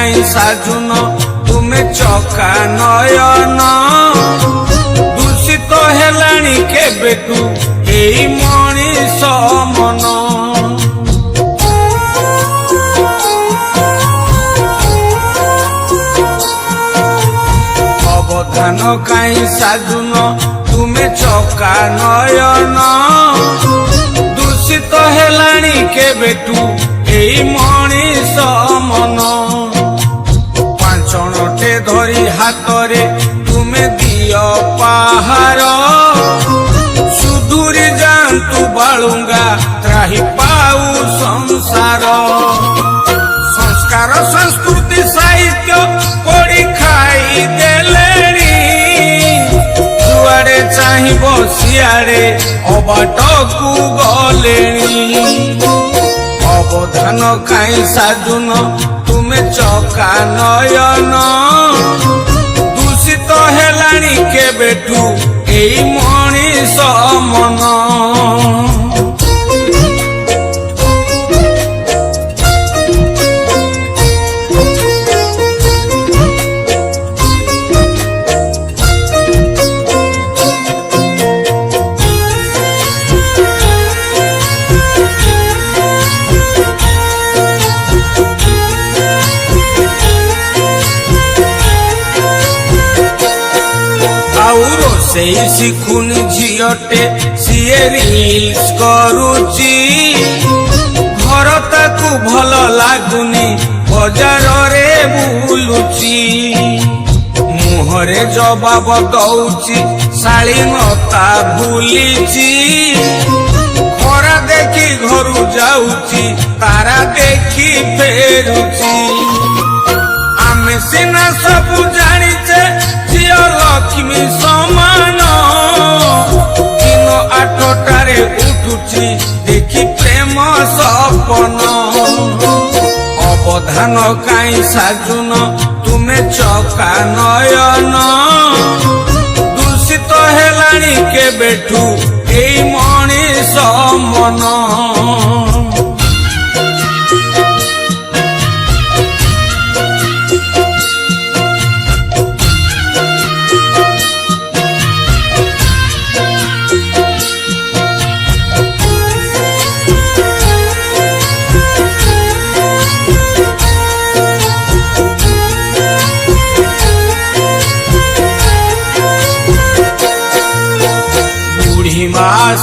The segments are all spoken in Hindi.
काई साजुन तुमे चका नयन दूषित हेलाणी केबेठू एई मनीष मन अवधान काई साजुन तुमे चका नयन दूषित हेलाणी केबेठू एई मनीष मन पांचणटे धरी हातरे तुमे दियो पहार सुधुरी जातु बालुंगा त्राही पाऊ संसार संस्कार संस्कृति साहित्य कोड़ी खाई देलेनी जुआड़े चाहिबो सियाड़े अबाटकू गलेनी अवधान काई साजुन तुमे चका नयन दूषित हेलाणी केबेठू एई मनीष मन शिखुन झीटे सीए रील्स करुची घर ताकू भल लागुनी बजार रे बुलुची मुहरे जवाब दौची शालीनता भूलीची खरा देखी घरू जाऊची तारा देखी फेरुची आमे सिना सबू जानिचे झियो लक्ष्मी समान दिन आठटारे उठुची देखी प्रेम सपन अवधान काई साजुन तुमे चका नयन दूषित हेलाणी केबेठू एई मनीष मन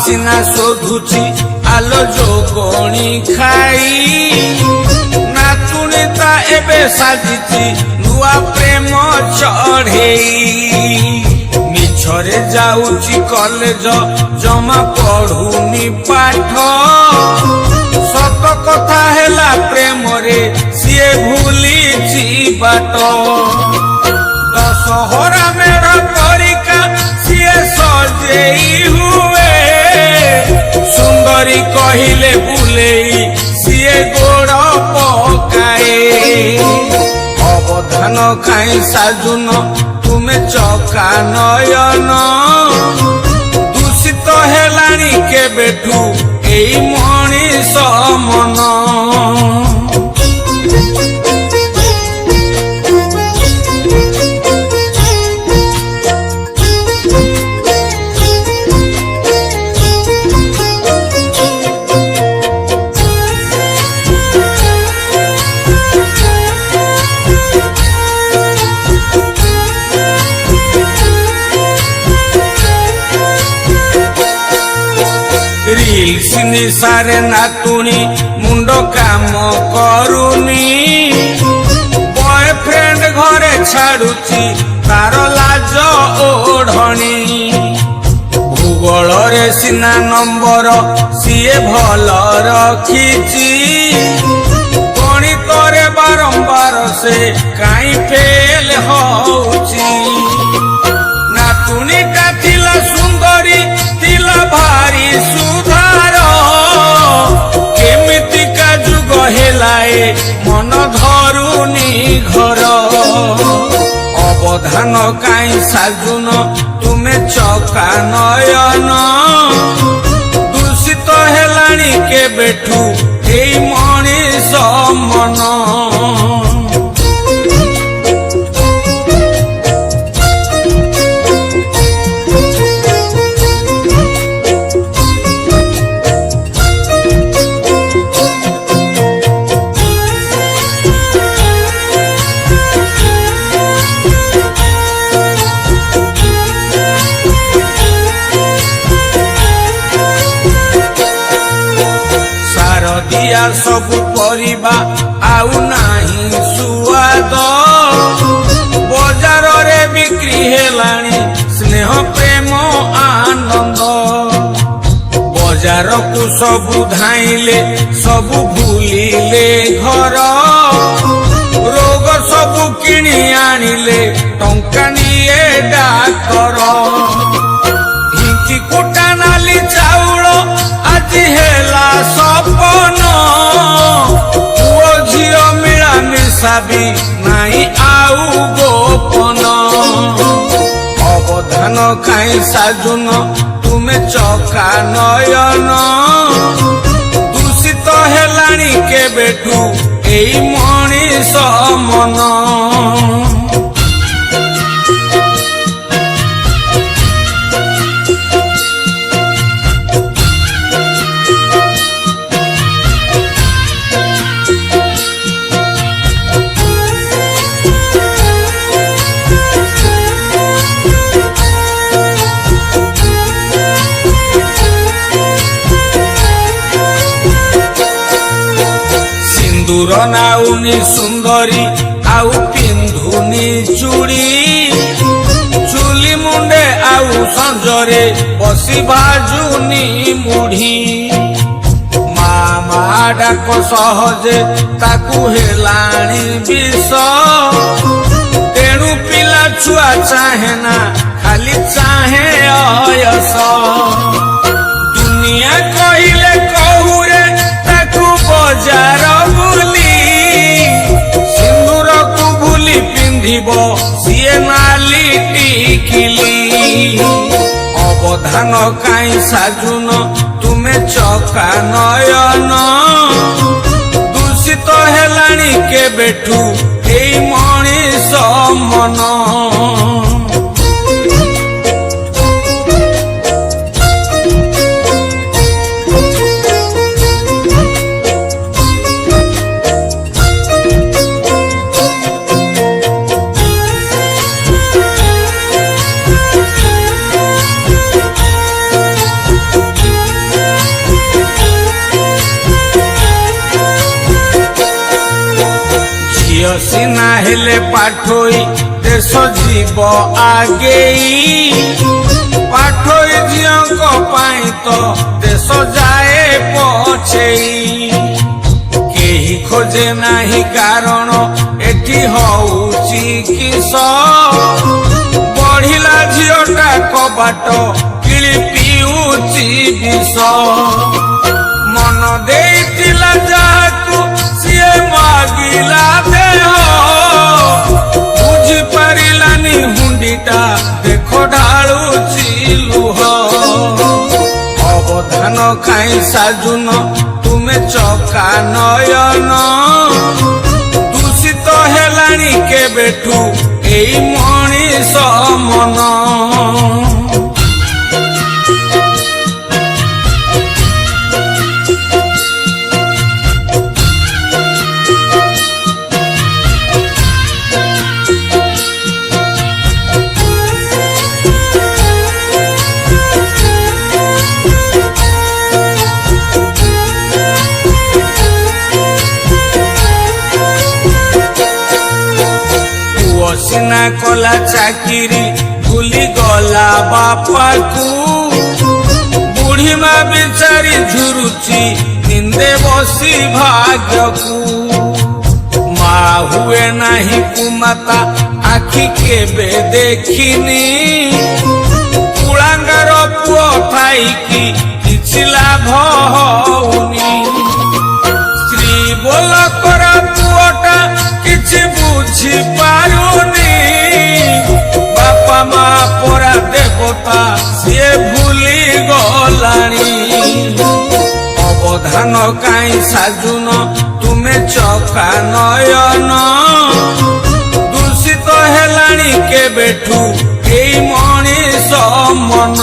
सिना शोधुची आलो जोगणी खाई नातुणीता एबे साजिची नुआ प्रेम चढ़ेई मिछरे जाऊची कॉलेज जमा पढ़ुनी पाठ सत कथा हेला प्रेम रे सिए भूलीची बाट दशहरा मेरा परिका सिए सजेई हुए सुंदरी कहिले बुलेई सिए गोड़ पकाए अवधान काई साजुन तुमे चका नयन दूषित हेलाणी केबेठू एई मनीष मन रील्स निशारे नातुणी मुंड काम करुनी बॉयफ्रेंड घरे छाड़ुची तार लाज ओढ़णी भूगोल रे सिना नंबर सीए भल रखीची गणित रे बारंबार से काई फेल होची नातुणी का थिला सुंदरी थिला भारी सुधार केमिति का जुग हेलाए मन धरुनी घर अवधान काई साजुन तुमे चका नयन दूषित हेलाणी केबेठू एई मनीष मन दिया सबु परिबा आउ नाही सुआद बजार रे बिक्री हेलाणी स्नेह प्रेम आनंद बजार को सबु धाइले सबु भूलिले घर रोग सबु किणी आनिले टंका निये डाक्तर हिंची कुटा नाली चाउल आज हेला सपन पुओ झियो मिला मिशा भी नाई आउ गोपन अवधान काई साजुन तुमे चका नयन दूषित हेलाणी केबेठू एई मनीष मन सिंदूर नाउनी सुंदरी आउ पिंधुनी चूड़ी चुली मुंडे आउ संजरे बसी बाजुनी मुढ़ी मामा डाक सहजे ताकू हेलाणी विष तेणु पिला छुआ चाहे ना खाली चाहे अयस दुनिया कहिले कहुरे ताकू बजार सीए नाली टिकिली अवधान काई साजुन तुमे चका नयन दूषित हेलाणी केबेठू एई मनीष मन सिना हेले पाठोई देश जीव आगेई पाठोई झियों पाई तो देश जाए पछेई केही खोजे नाही कारण एठी होउची किस बढ़िला झियोटा कबाट किली पिउची विष मन देइतिला जाकू सिए मागिला बुझी पारिलानी हुंडीटा देखो ढालुची लुह अवधान काई साजुन तुमे चका नयन दूषित हेलाणी केबेठू एई मनीष मन सिना कला चाकिरी भूली गला बापा को बुढ़ी माँ बेचारी झुरुची निंदे बसी भाग्य को माँ हुए नहीं कुमाता आखि केबे देखिनी कुलांगार पुओ थाई की किछि लाभ होउनी स्त्री बोला करा पुओटा किछि बुझी पारुनी बापा माँ परा देवता सिए भूली गलानी अवधान काई साजुन तुमे चका नयन दूषित हेलाणी केबेठू एई मनीष मन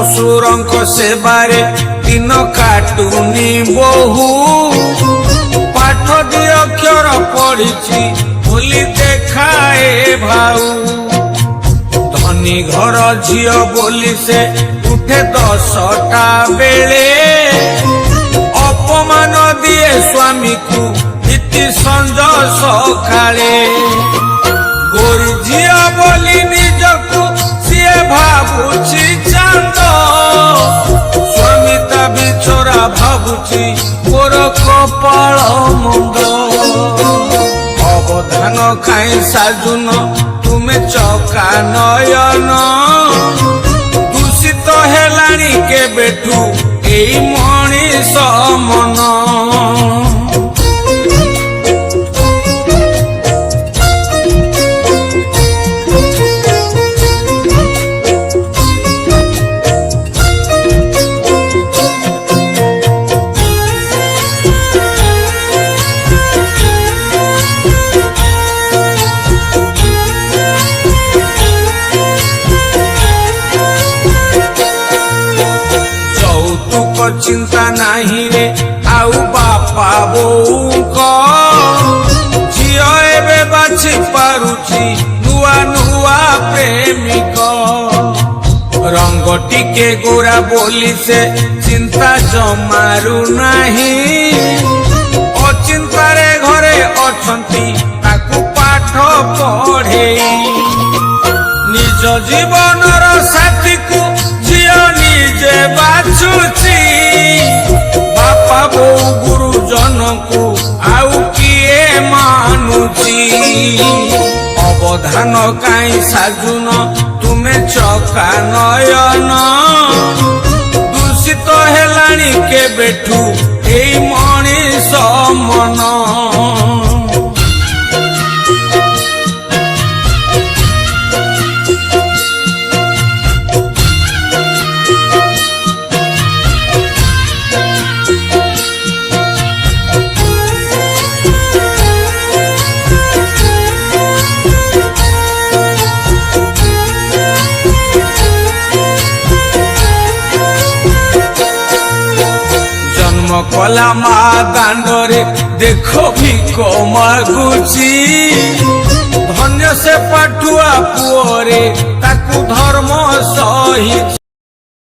ଶଶୁରଙ୍କ ସେବାରେ ଦିନ କାଟୁନି ବୋହୁ ପାଠ ଦି ଅକ୍ଷର ପଢିଛି ବୋଲି ଦେଖାଏ ଭାଉ ଧନୀ ଘର ଝିଅ ବୋଲି ସେ ଉଠେ 10ଟା ବେଳେ ଅପମାନ ଦିଏ ସ୍ୱାମୀକୁ ନିତି ସଞ୍ଜ ସକାଳେ ଗୋରି ଝିଅ ବୋଲି ନିଜକୁ ସିଏ ଭାବୁଛି ଚାନ୍ଦ ସ୍ୱାମୀ ତା ବିଛରା ଭାବୁଛି ମୋର କପାଳ ମୁଣ୍ଡ ଅବଧାନ କାହିଁ ସାଜୁନ ତୁମେ ଚକା ନୟନ ଦୂଷିତ ହେଲାଣି କେବେଠୁ ଏଇ ମଣିଷ ମନ ଚିନ୍ତା ନାହିଁ ରେ ଆଉ ବାପା ବୋଉଙ୍କ ଝିଅ ଏବେ ବାଛି ପାରୁଛି ନୂଆ ନୂଆ ପ୍ରେମିକ ରଙ୍ଗ ଟିକେ ଗୋରା ବୋଲି ସେ ଚିନ୍ତା ଜମାରୁ ନାହିଁ ଅଚିନ୍ତାରେ ଘରେ ଅଛନ୍ତି ତାକୁ ପାଠ ପଢେଇ ନିଜ ଜୀବନର ସାଥୀକୁ ଝିଅ ନିଜେ ବାଛୁଛି ବାପା ବୋଉ ଗୁରୁଜନକୁ ଆଉ କିଏ ମାନୁଛି ଅବଧାନ କାହିଁ ସାଜୁନ ତୁମେ ଚକା ନୟନ ଦୂଷିତ ହେଲାଣି କେବେଠୁ ଏଇ ମଣିଷ ମନ କଲା ମା ଦାଣ୍ଡରେ ଦେଖ ଭିକ ମାଗୁଛି ଧନ୍ୟ ସେ ପାଠୁଆ ପୁଅରେ ତାକୁ ଧର୍ମ ସହି